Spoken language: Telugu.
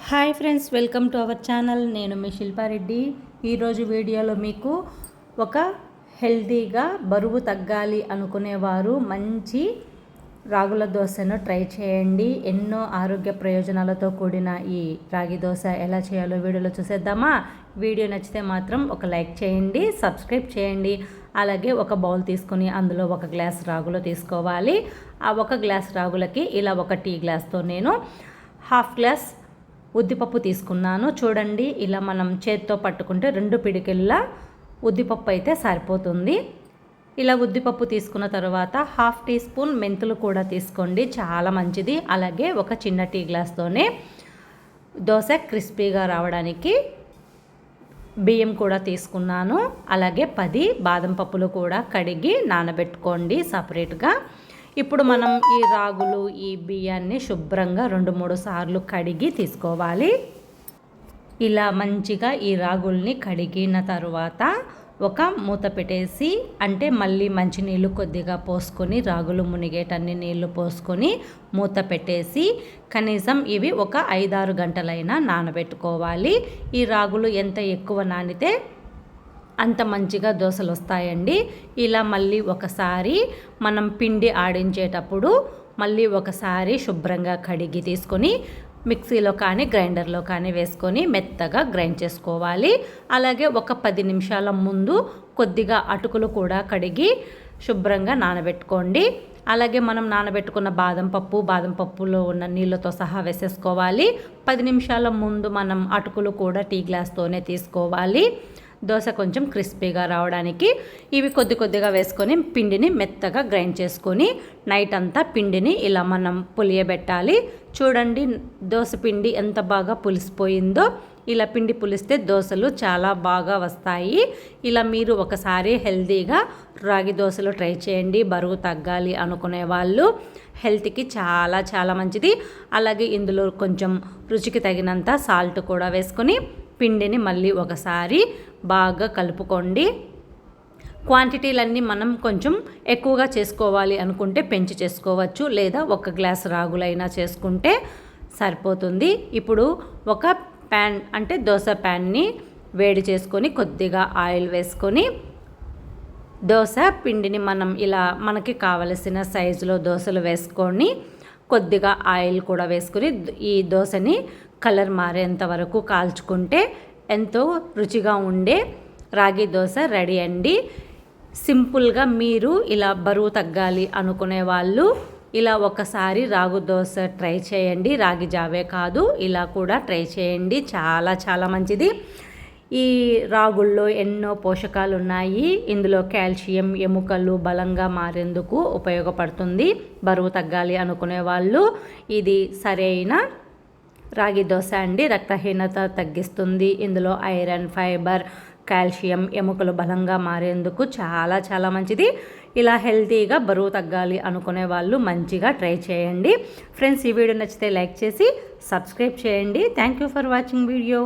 Hi friends, welcome to our channel. నేను మీ శిల్పారెడ్డి. ఈరోజు వీడియోలో మీకు ఒక హెల్తీగా బరువు తగ్గాలి అనుకునేవారు మంచి రాగుల దోశను ట్రై చేయండి. ఎన్నో ఆరోగ్య ప్రయోజనాలతో కూడిన ఈ రాగి దోశ ఎలా చేయాలో వీడియోలో చూసేద్దామా? వీడియో నచ్చితే మాత్రం ఒక లైక్ చేయండి, సబ్స్క్రైబ్ చేయండి. అలాగే ఒక బౌల్ తీసుకొని అందులో ఒక గ్లాస్ రాగులు తీసుకోవాలి. ఆ ఒక గ్లాస్ రాగులకి ఇలా ఒక టీ గ్లాస్తో నేను హాఫ్ గ్లాస్ ఉద్దిపప్పు తీసుకున్నాను. చూడండి, ఇలా మనం చేత్తో పట్టుకుంటే 2 పిడికిళ్ళ ఉద్దిపప్పు అయితే సరిపోతుంది. ఇలా ఉద్దిపప్పు తీసుకున్న తర్వాత హాఫ్ టీ స్పూన్ మెంతులు కూడా తీసుకోండి, చాలా మంచిది. అలాగే ఒక చిన్న టీ గ్లాస్తోనే దోశ క్రిస్పీగా రావడానికి బియ్యం కూడా తీసుకున్నాను. అలాగే 10 బాదం పప్పులు కూడా కడిగి నానబెట్టుకోండి సపరేట్గా. ఇప్పుడు మనం ఈ రాగులు, ఈ బియ్యాన్ని శుభ్రంగా 2-3 సార్లు కడిగి తీసుకోవాలి. ఇలా మంచిగా ఈ రాగుల్ని కడిగిన తర్వాత ఒక మూత పెట్టేసి, అంటే మళ్ళీ మంచినీళ్ళు కొద్దిగా పోసుకొని రాగులు మునిగేటన్ని నీళ్లు పోసుకొని మూత పెట్టేసి కనీసం ఇవి ఒక 5-6 గంటలైనా నానబెట్టుకోవాలి. ఈ రాగులు ఎంత ఎక్కువ నానితే అంత మంచిగా దోశలు వస్తాయండి. ఇలా మళ్ళీ ఒకసారి మనం పిండి ఆడించేటప్పుడు మళ్ళీ ఒకసారి శుభ్రంగా కడిగి తీసుకొని మిక్సీలో కానీ గ్రైండర్లో కానీ వేసుకొని మెత్తగా గ్రైండ్ చేసుకోవాలి. అలాగే ఒక 10 నిమిషాల ముందు కొద్దిగా అటుకులు కూడా కడిగి శుభ్రంగా నానబెట్టుకోండి. అలాగే మనం నానబెట్టుకున్న బాదం పప్పులో ఉన్న నీళ్ళతో సహా వేసేసుకోవాలి. 10 నిమిషాల ముందు మనం అటుకులు కూడా టీ గ్లాస్తోనే తీసుకోవాలి. దోశ కొంచెం క్రిస్పీగా రావడానికి ఇవి కొద్దిగా వేసుకొని పిండిని మెత్తగా గ్రైండ్ చేసుకొని నైట్ అంతా పిండిని ఇలా మనం పులియబెట్టాలి. చూడండి, దోశ పిండి ఎంత బాగా పులిసిపోయిందో. ఇలా పిండి పులిస్తే దోశలు చాలా బాగా వస్తాయి. ఇలా మీరు ఒకసారి హెల్తీగా రాగి దోశలు ట్రై చేయండి. బరువు తగ్గాలి అనుకునే వాళ్ళు, హెల్త్కి చాలా చాలా మంచిది. అలాగే ఇందులో కొంచెం రుచికి తగినంత సాల్ట్ కూడా వేసుకొని పిండిని మళ్ళీ ఒకసారి బాగా కలుపుకోండి. క్వాంటిటీలన్నీ మనం కొంచెం ఎక్కువగా చేసుకోవాలి అనుకుంటే పెంచి చేసుకోవచ్చు, లేదా ఒక గ్లాస్ రాగులైనా చేసుకుంటే సరిపోతుంది. ఇప్పుడు ఒక ప్యాన్, అంటే దోశ ప్యాన్ని వేడి చేసుకొని కొద్దిగా ఆయిల్ వేసుకొని దోశ పిండిని మనం ఇలా మనకి కావలసిన సైజులో దోశలు వేసుకొని కొద్దిగా ఆయిల్ కూడా వేసుకొని ఈ దోశని కలర్ మారేంత వరకు కాల్చుకుంటే ఎంతో రుచిగా ఉండే రాగి దోశ రెడీ అండి. సింపుల్గా మీరు ఇలా బరువు తగ్గాలి అనుకునే వాళ్ళు ఇలా ఒకసారి రాగి దోశ ట్రై చేయండి. రాగి జావే కాదు, ఇలా కూడా ట్రై చేయండి, చాలా చాలా మంచిది. ఈ రాగుల్లో ఎన్నో పోషకాలు ఉన్నాయి. ఇందులో కాల్షియం, ఎముకలు బలంగా మారేందుకు ఉపయోగపడుతుంది. బరువు తగ్గాలి అనుకునే వాళ్ళు ఇది సరైన రాగి దోశ అండి. రక్తహీనత తగ్గిస్తుంది. ఇందులో ఐరన్, ఫైబర్, కాల్షియం, ఎముకలు బలంగా మారేందుకు చాలా చాలా మంచిది. ఇలా హెల్తీగా బరువు తగ్గాలి అనుకునే వాళ్ళు మంచిగా ట్రై చేయండి. ఫ్రెండ్స్, ఈ వీడియో నచ్చితే లైక్ చేసి సబ్స్క్రైబ్ చేయండి. Thank you for watching video.